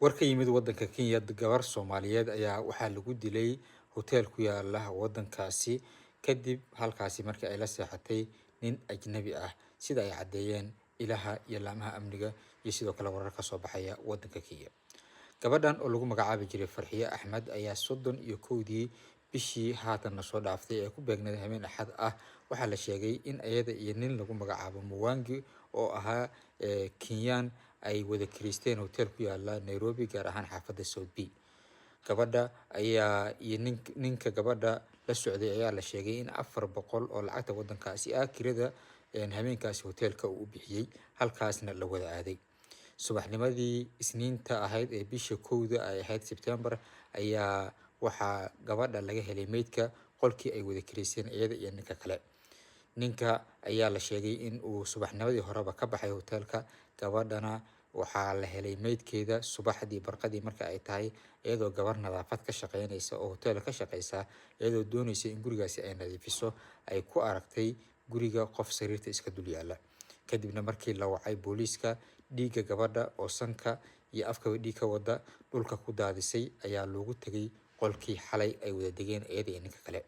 Warka yimid waddanka Kenya, gabar Soomaaliyeed ayaa waxaa lagu dilay hotel ku yaala waddankaasi kadib halkaasi markii ay la seexatay nin ajnabi ah, sida ay caddeeyeen ilaha iyo laamaha amniga iyo sidoo kale warar ka soo baxaya waddanka Kenya. Gabadhan oo lagu magacaabi jiray Farxiye Axmed ayaa 31dii bishii haatan soo dhaaftay ee ku beegnayd habeen Axad ah waxaa la sheegay in iyada iyo nin lagu magacaabo Mwangi oo ahaa Kenyan ay wada kiristeen hotel ku yaala Nairobi, gaar ahaan xaafadda South B. Gabadha ayaa iyo ninka gabadha la socday ayaa la sheegay in 400 oo lacagta waddankaasi ah kirada habeenkaasi hotelka uu bixiyay, halkaasna la wada aaday. Subaxnimadii Isniinta ahayd ee bisha 1 ay ahayd September ayaa waxaa gabadha laga helay meydka qolkii ay wada kiristeen iyada iyo ninka kale. Ninka ayaa la sheegay in uu subaxnimadii horeba ka baxay hotelka, gabadhana waxaa la helay meydkeeda subaxdii barqadii marka ay tahay, iyadoo gabar nadaafad ka shaqeynaysa oo hotel ka shaqeysa iyadoo doonaysa in gurigaasi ay nadiifiso ay ku aragtay guriga qof sariirta iska dul yaala. Kadibna markii la wacay booliiska, dhiigga gabadha oo sanka iyo afkaba dhiig ka wada dhulka ku daadisay ayaa loogu tagay qolkii xalay ay wada degeen iyada iyo ninka kale.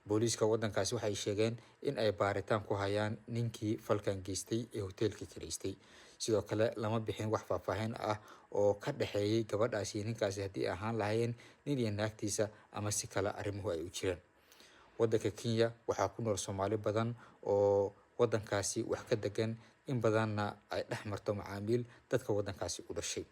Booliiska waddankaasi waxay sheegeen in ay baaritaan ku hayaan ninkii falkan geystay ee hotelka kireystay. Sidoo kale lama bixin wax faahfaahin ah oo ka dhaxeeyay gabadhaasi iyo ninkaasi haddii ay ahaan lahaayeen nin iyo naagtiisa ama si kale arrimuhu ay u jireen. Waddanka Kenya waxaa ku nool Soomaali badan oo waddankaasi wax ka degan, in badanna ay dhex marto macaamiil dadka waddankaasi u dhashay.